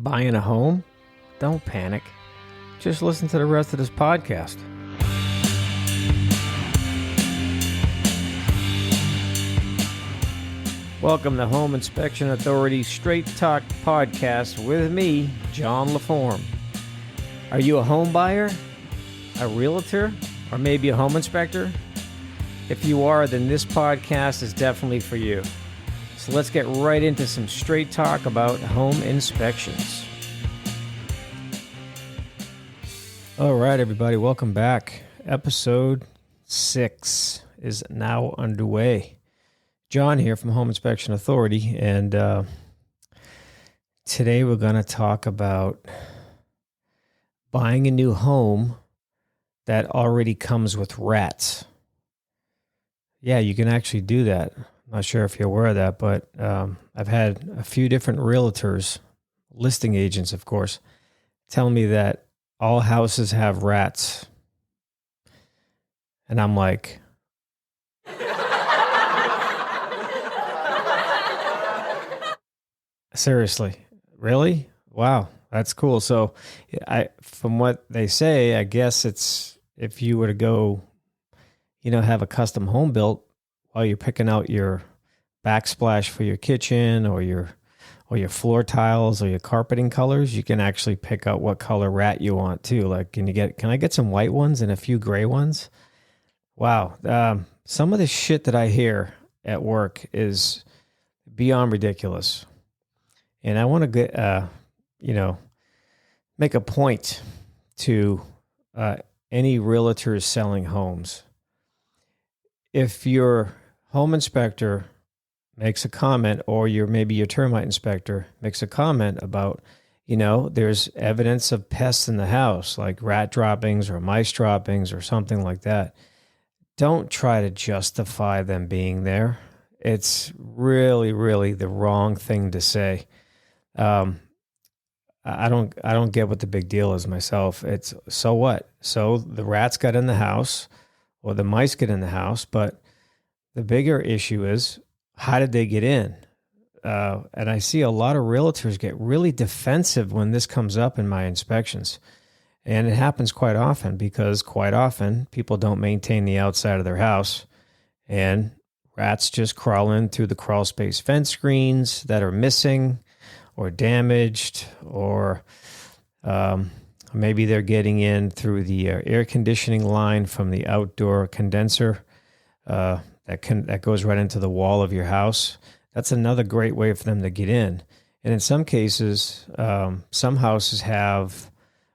Buying a home? Don't panic. Just listen to the rest of this podcast. Welcome to Home Inspection Authority Straight Talk Podcast with me, John LaForme. Are you a home buyer, a realtor, or maybe a home inspector? If you are, then this podcast is definitely for you. So let's get right into some straight talk about home inspections. All right, everybody, welcome back. Episode 6 is now underway. John here from Home Inspection Authority, and today we're going to talk about buying a new home that already comes with rats. Yeah, you can actually do that. I'm not sure if you're aware of that, but I've had a few different realtors, listing agents, of course, tell me that all houses have rats. And I'm like, seriously, really? Wow, that's cool. So from what they say, I guess it's if you were to go, have a custom home built while you're picking out your backsplash for your kitchen or your floor tiles or your carpeting colors, you can actually pick out what color rat you want too. Like, can I get some white ones and a few gray ones? Wow. Some of the shit that I hear at work is beyond ridiculous. And I want to get, make a point to any realtors selling homes. If your home inspector makes a comment, or maybe your termite inspector makes a comment about, there's evidence of pests in the house, like rat droppings or mice droppings or something like that, don't try to justify them being there. It's really, really the wrong thing to say. I don't get what the big deal is myself. It's so what? So the rats got in the house or the mice get in the house, but the bigger issue is, how did they get in? And I see a lot of realtors get really defensive when this comes up in my inspections. And it happens quite often because quite often people don't maintain the outside of their house, and rats just crawl in through the crawlspace fence screens that are missing or damaged, or maybe they're getting in through the air conditioning line from the outdoor condenser that goes right into the wall of your house. That's another great way for them to get in. And in some cases, some houses have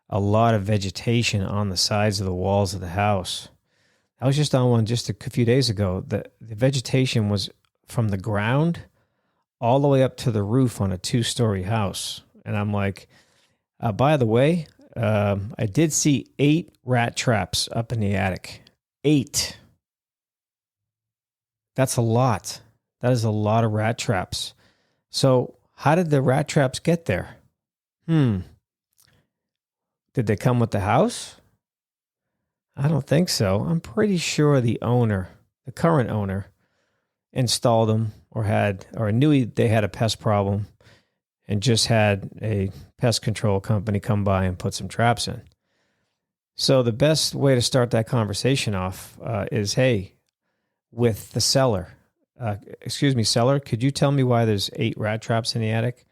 a lot of vegetation on the sides of the walls of the house. I was just on one just a few days ago. The vegetation was from the ground all the way up to the roof on a 2-story house. And I'm like, by the way, I did see 8 rat traps up in the attic. 8. That's a lot. That is a lot of rat traps. So how did the rat traps get there? Did they come with the house? I don't think so. I'm pretty sure the current owner, installed them or knew they had a pest problem and just had a pest control company come by and put some traps in. So the best way to start that conversation off is, hey, with the seller, seller, could you tell me why there's 8 rat traps in the attic?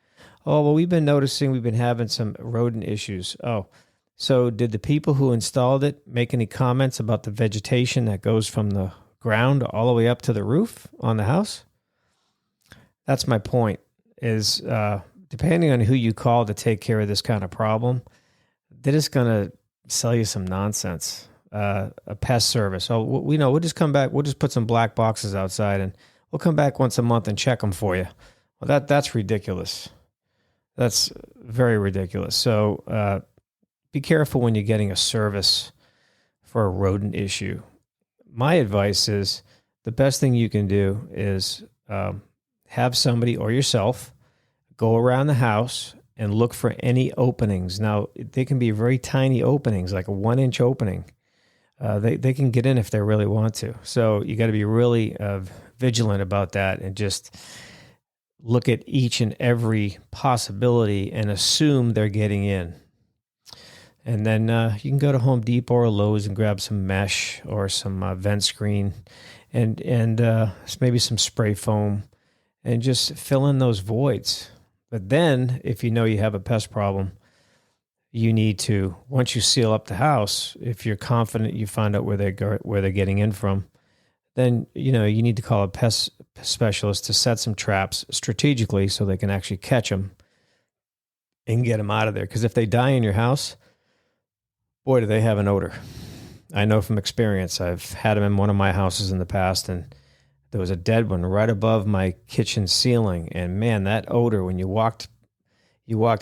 Oh, well, we've been having some rodent issues. Oh, so did the people who installed it make any comments about the vegetation that goes from the ground all the way up to the roof on the house? That's my point, is depending on who you call to take care of this kind of problem, they're just going to sell you some nonsense. A pest service. Oh, we'll just come back. We'll just put some black boxes outside and we'll come back once a month and check them for you. Well, that's ridiculous. That's very ridiculous. So be careful when you're getting a service for a rodent issue. My advice is the best thing you can do is have somebody or yourself go around the house and look for any openings. Now, they can be very tiny openings, like a 1-inch opening. They can get in if they really want to. So you got to be really vigilant about that and just look at each and every possibility and assume they're getting in. And then you can go to Home Depot or Lowe's and grab some mesh or some vent screen and maybe some spray foam and just fill in those voids. But then if you know you have a pest problem, you need to, once you seal up the house, if you're confident you find out where they're getting in from, then you need to call a pest specialist to set some traps strategically so they can actually catch them and get them out of there. Because if they die in your house, boy, do they have an odor. I know from experience. I've had them in one of my houses in the past, and there was a dead one right above my kitchen ceiling. And man, that odor, when you walked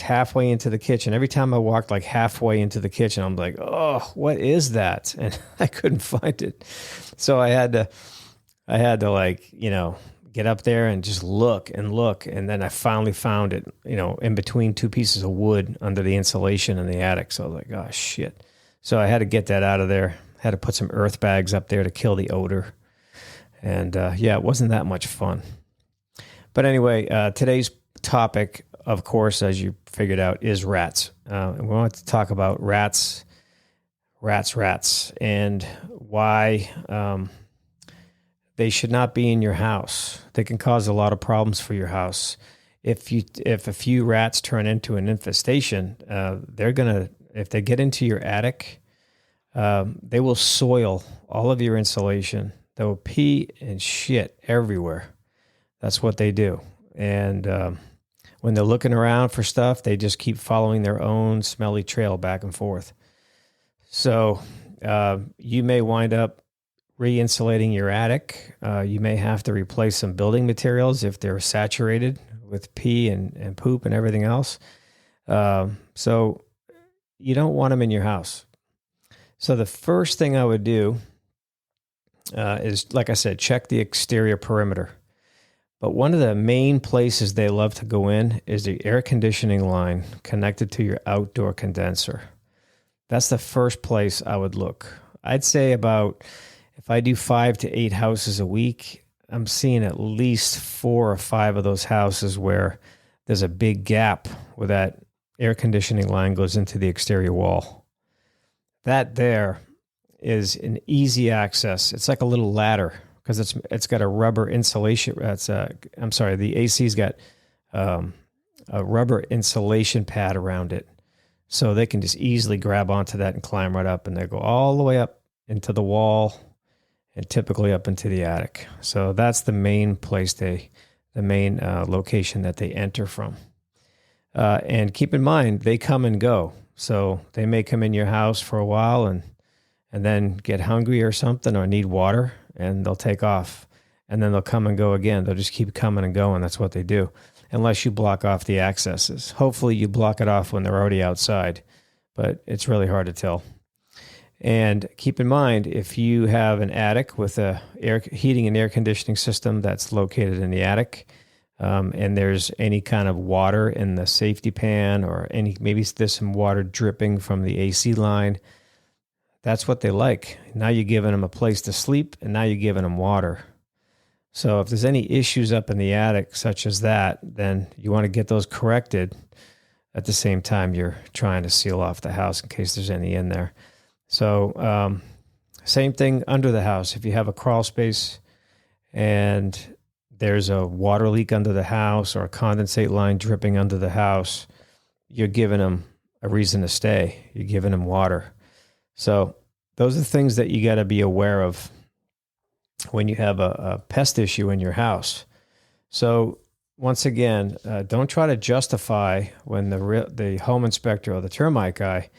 halfway into the kitchen. Every time I walked like halfway into the kitchen, I'm like, oh, what is that? And I couldn't find it. So I had to like, get up there and just look. And then I finally found it, in between two pieces of wood under the insulation in the attic. So I was like, oh, shit. So I had to get that out of there. Had to put some earth bags up there to kill the odor. And it wasn't that much fun. But anyway, today's topic, of course, as you figured out, is rats. And we want to talk about rats, and why they should not be in your house. They can cause a lot of problems for your house. If a few rats turn into an infestation, if they get into your attic, they will soil all of your insulation. They will pee and shit everywhere. That's what they do. And when they're looking around for stuff, they just keep following their own smelly trail back and forth. So you may wind up re-insulating your attic. You may have to replace some building materials if they're saturated with pee and poop and everything else. So you don't want them in your house. So the first thing I would do is, like I said, check the exterior perimeter. But one of the main places they love to go in is the air conditioning line connected to your outdoor condenser. That's the first place I would look. I'd say if I do 5 to 8 houses a week, I'm seeing at least 4 or 5 of those houses where there's a big gap where that air conditioning line goes into the exterior wall. That there is an easy access. It's like a little ladder because it's got a rubber insulation. The AC's got a rubber insulation pad around it, so they can just easily grab onto that and climb right up, and they go all the way up into the wall and typically up into the attic. So that's the main place the main location that they enter from. And keep in mind, they come and go. So they may come in your house for a while and then get hungry or something or need water, and they'll take off. And then they'll come and go again. They'll just keep coming and going. That's what they do, unless you block off the accesses. Hopefully you block it off when they're already outside, but it's really hard to tell. And keep in mind, if you have an attic with a heating and air conditioning system that's located in the attic, and there's any kind of water in the safety pan or maybe there's some water dripping from the AC line, that's what they like. Now you're giving them a place to sleep, and now you're giving them water. So if there's any issues up in the attic such as that, then you want to get those corrected at the same time you're trying to seal off the house in case there's any in there. So same thing under the house. If you have a crawl space and there's a water leak under the house or a condensate line dripping under the house, you're giving them a reason to stay. You're giving them water. So those are the things that you got to be aware of when you have a pest issue in your house. So once again, don't try to justify when the home inspector or the termite guy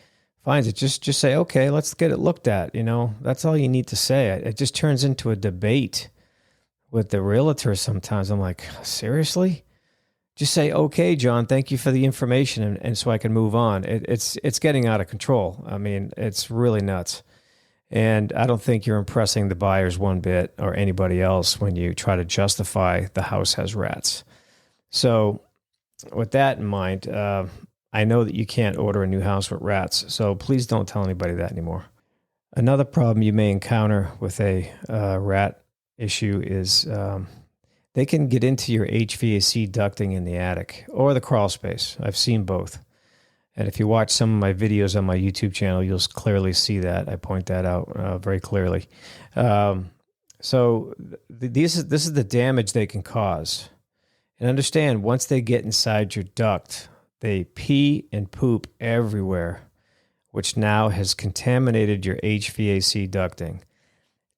finds it. Just say, okay, let's get it looked at. That's all you need to say. It just turns into a debate with the realtor sometimes. I'm like, seriously? Just say, okay, John, thank you for the information, and so I can move on. It's getting out of control. I mean, it's really nuts. And I don't think you're impressing the buyers one bit or anybody else when you try to justify the house has rats. So with that in mind, I know that you can't order a new house with rats, so please don't tell anybody that anymore. Another problem you may encounter with a rat issue is they can get into your HVAC ducting in the attic or the crawl space. I've seen both. And if you watch some of my videos on my YouTube channel, you'll clearly see that. I point that out very clearly. This is the damage they can cause. And understand, once they get inside your duct, they pee and poop everywhere, which now has contaminated your HVAC ducting.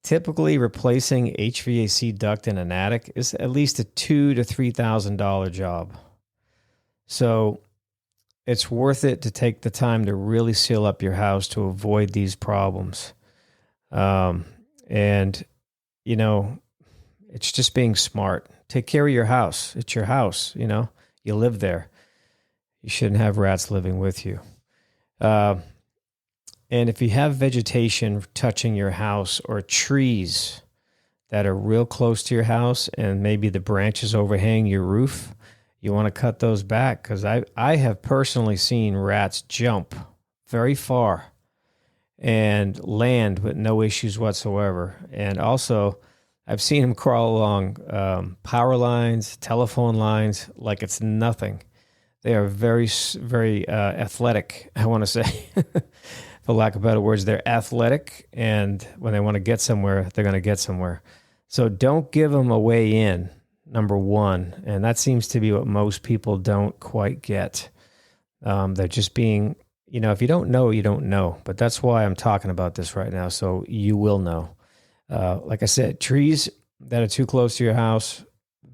Typically, replacing HVAC duct in an attic is at least a $2,000 to $3,000 job. So it's worth it to take the time to really seal up your house to avoid these problems. And, you know, it's just being smart. Take care of your house. It's your house, you know. You live there. You shouldn't have rats living with you. And if you have vegetation touching your house or trees that are real close to your house and maybe the branches overhang your roof, you want to cut those back, because I have personally seen rats jump very far and land with no issues whatsoever. And also, I've seen them crawl along power lines, telephone lines, like it's nothing. They are very, very athletic, I want to say. For lack of better words, they're athletic, and when they want to get somewhere, they're going to get somewhere. So don't give them a way in, number one, and that seems to be what most people don't quite get. They're just being, you know, if you don't know, you don't know. But that's why I'm talking about this right now, so you will know. Like I said, trees that are too close to your house,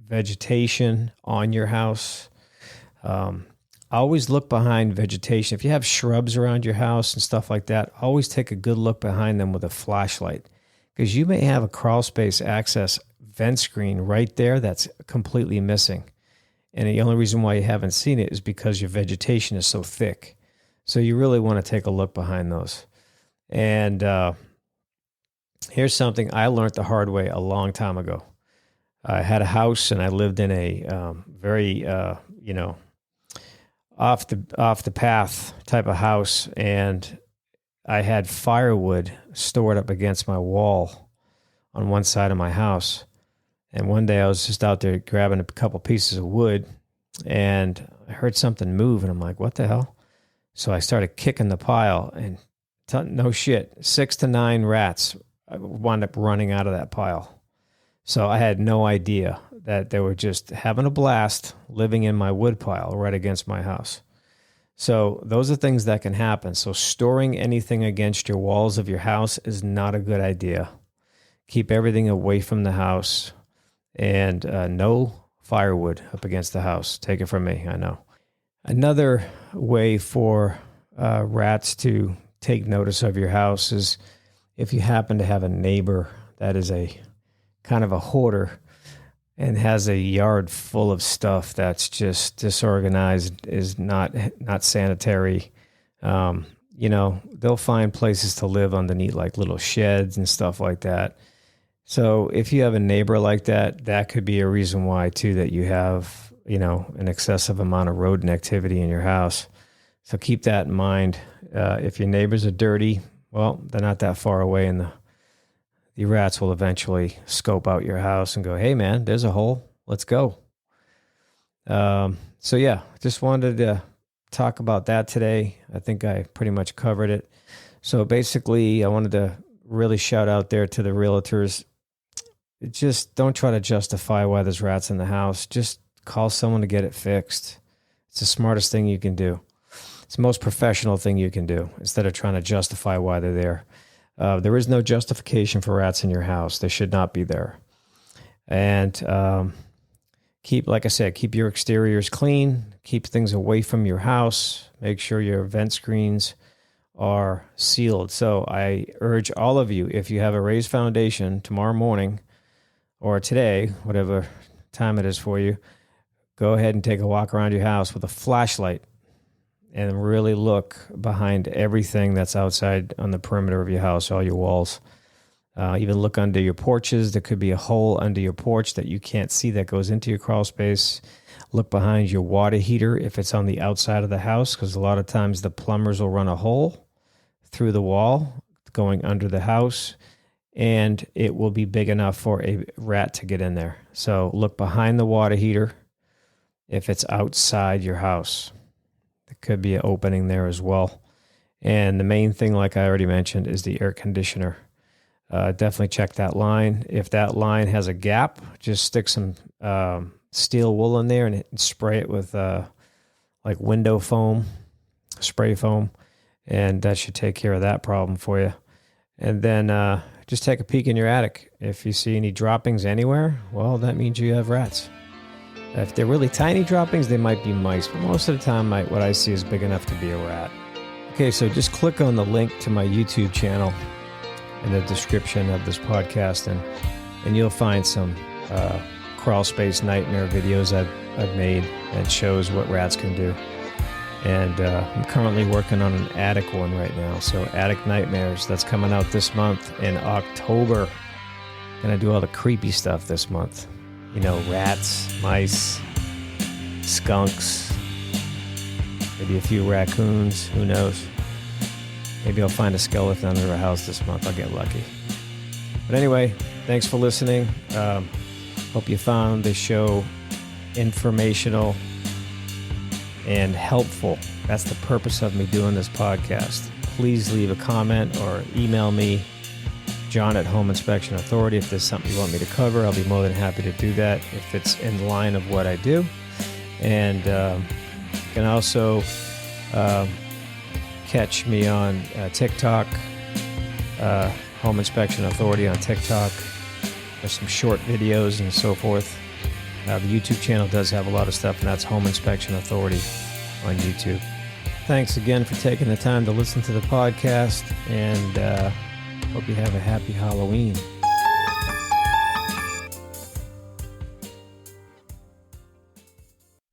vegetation on your house. Always look behind vegetation. If you have shrubs around your house and stuff like that, always take a good look behind them with a flashlight, because you may have a crawl space access vent screen right there that's completely missing. And the only reason why you haven't seen it is because your vegetation is so thick. So you really want to take a look behind those. And here's something I learned the hard way a long time ago. I had a house and I lived in a very, off the path type of house, and I had firewood stored up against my wall on one side of my house. And one day I was just out there grabbing a couple pieces of wood, and I heard something move, and I'm like, what the hell? So I started kicking the pile, and no shit, 6 to 9 rats wound up running out of that pile. So I had no idea that they were just having a blast living in my wood pile right against my house. So those are things that can happen. So storing anything against your walls of your house is not a good idea. Keep everything away from the house, and no firewood up against the house. Take it from me, I know. Another way for rats to take notice of your house is if you happen to have a neighbor that is a kind of a hoarder and has a yard full of stuff that's just disorganized, is not sanitary. They'll find places to live underneath, like little sheds and stuff like that. So if you have a neighbor like that, that could be a reason why too, that you have, an excessive amount of rodent activity in your house. So keep that in mind. If your neighbors are dirty, well, they're not that far away, and the rats will eventually scope out your house and go, hey man, there's a hole. Let's go. Just wanted to talk about that today. I think I pretty much covered it. So basically, I wanted to really shout out there to the realtors. Just don't try to justify why there's rats in the house. Just call someone to get it fixed. It's the smartest thing you can do. It's the most professional thing you can do, instead of trying to justify why they're there. There is no justification for rats in your house. They should not be there. And keep your exteriors clean. Keep things away from your house. Make sure your vent screens are sealed. So I urge all of you, if you have a raised foundation tomorrow morning or today, whatever time it is for you, go ahead and take a walk around your house with a flashlight and really look behind everything that's outside on the perimeter of your house, all your walls. Even look under your porches. There could be a hole under your porch that you can't see that goes into your crawl space. Look behind your water heater if it's on the outside of the house, because a lot of times the plumbers will run a hole through the wall going under the house. and it will be big enough for a rat to get in there. So look behind the water heater if it's outside your house. There could be an opening there as well. And the main thing, like I already mentioned, is the air conditioner. Definitely check that line. If that line has a gap, just stick some steel wool in there and spray it with like window foam, spray foam, and that should take care of that problem for you. And then just take a peek in your attic. If you see any droppings anywhere, well, that means you have rats. If they're really tiny droppings, they might be mice, but most of the time what I see is big enough to be a rat. Okay, so just click on the link to my YouTube channel in the description of this podcast, and you'll find some crawl space nightmare videos I've made that shows what rats can do. And I'm currently working on an attic one right now. So Attic Nightmares, that's coming out this month in October. Gonna do all the creepy stuff this month. You know, rats, mice, skunks, maybe a few raccoons, who knows. Maybe I'll find a skeleton under a house this month. I'll get lucky. But anyway, thanks for listening. Hope you found this show informational and helpful. That's the purpose of me doing this podcast. Please leave a comment or email me, John at Home Inspection Authority. If there's something you want me to cover, I'll be more than happy to do that if it's in line of what I do. And you can also catch me on TikTok, Home Inspection Authority on TikTok. There's some short videos and so forth. The YouTube channel does have a lot of stuff, and that's Home Inspection Authority on YouTube. Thanks again for taking the time to listen to the podcast, and hope you have a happy Halloween.